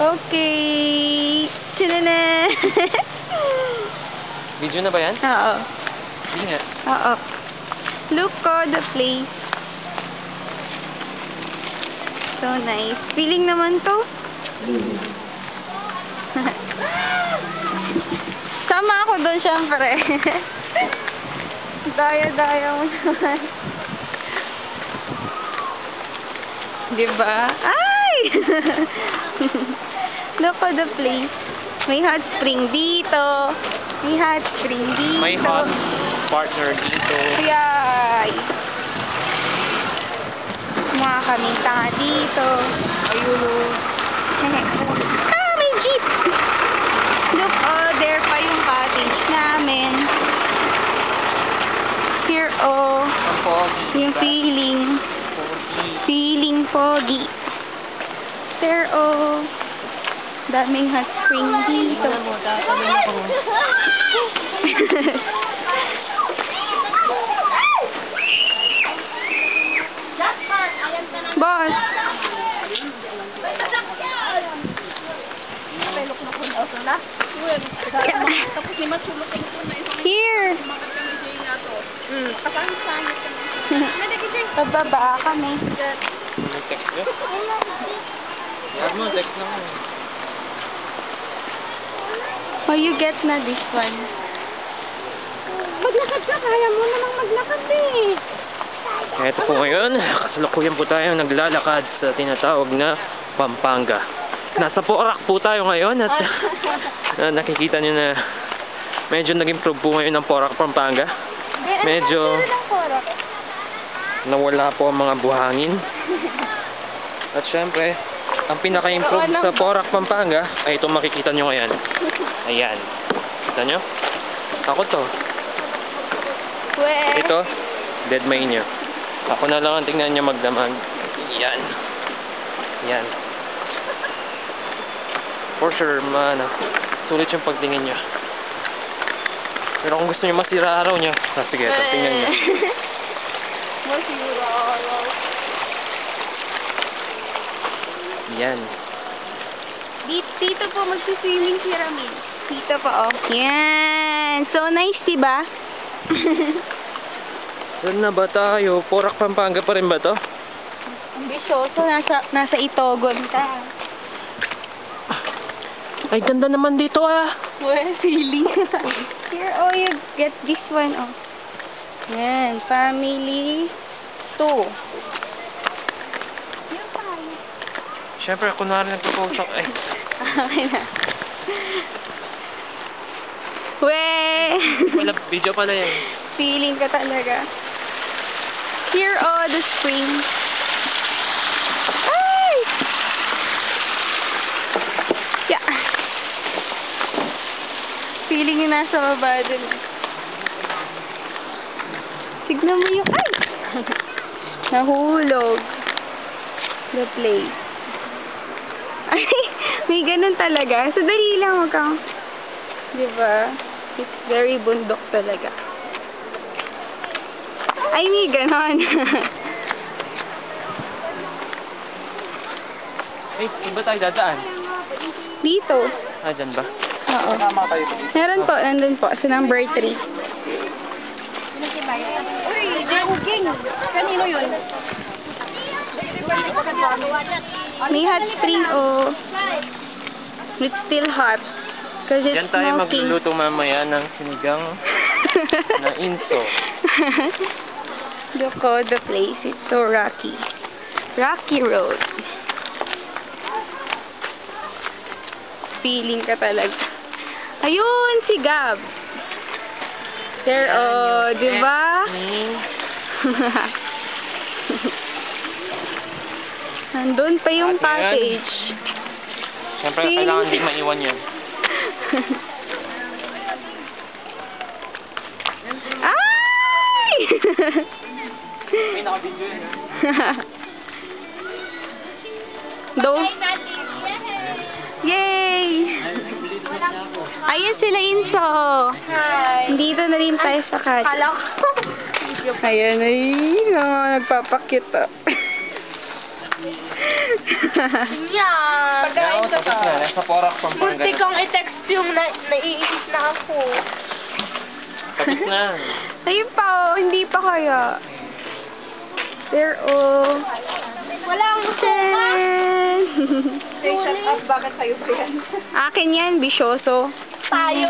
Okay. Tadana! Video na ba yan? Oo. Hindi nga. Oo. Look ko the place. So nice. Feeling naman to? Sama ako doon, syempre. Daya-daya mo naman. Diba? Ay! Look at the place. May hot spring dito. May hot spring dito. May hot partner dito. Yay! Mga kamita nga dito. Ayun o. Ah, may jeep! Look, oh, there pa yung cottage namin. Here, oh. Ang foggy. Yung feeling. Feeling foggy. There, oh. Daming hot spring dito. Boss. Here. Pababa kami. May text nyo? Yan mo, text na mo. Oh, you get na this one. Maglakad ka, kaya mo namang maglakad eh. Ito po ngayon, kasalukuyan po tayo naglalakad sa tinatawag na Pampanga. Nasa Porac po tayo ngayon at nakikita nyo na medyo nag-improve po ngayon ng Porac, Pampanga. Medyo nawala po ang mga buhangin. At syempre, ang pinaka-improve sa Porac, Pampanga ay itong makikita nyo ngayon. Ayan. Kita nyo? Ako to. Ito, dead may nyo. Ako na lang ang tingnan nyo magdamag. Yan. Yan. For sure, sulit yung pagtingin nyo. Pero kung gusto nyo masira araw nyo, sige, ito, tingnan nyo. Masira araw. Yan. Dito po magsiswimming si Ramin. Dito pa, oh. Yan. So nice, diba? Saan na ba tayo? Porac, Pampanga pa rin ba to? Ambisyoso. Nasa Itogon ka. Ay, ganda naman dito ah. Well, feeling. Here, oh, you get this one, oh. Yan. Family 2. Siyempre, kunwari nagpo-post ako. Ay. Okay na. Weh! Wala, video pala yan. Feeling ka talaga. Here, oh, the spring. Ay! Yeah. Feeling yung nasa baba dun. Tignan mo yung... Ay! Nahulog. The place. Ay, may ganun talaga. So, dali lang, wag kang... Diba? It's very bundok talaga. Ay, may ganon. Ay, iba tayo dadaan? Dito. Ah, dyan ba? Oo. Meron po, nandun po, sa number 3. Uy, Jehuging. Kanino yun? May hot spring, oh. It's still hot. Because it's Diyan tayo smoking. magluluto mamaya ng sinigang na inso. Look at the place. It's so rocky. Rocky road. Feeling ka talaga. Ayun, si Gab. There, oh, di ba? Nandun pa yung cottage. Siyempre, kailangan di maiwan yan. Ay! May naka-video yan. Yay! Ayun sila, Inso. Hi. Dito na rin tayo sa cottage. Kala ko. Ayan, ay, nagpapakita. Yan. Now, tapos na. Nasa Porac, Pampanga Munti na. kong i-text yung naiinis na ako. Tapos na. Ayun pa, oh. Hindi pa kaya. There, oh. Wala akong suka. Ten. Shut up, bakit sa'yo ba yan? Akin yan, bisyoso. Tayo.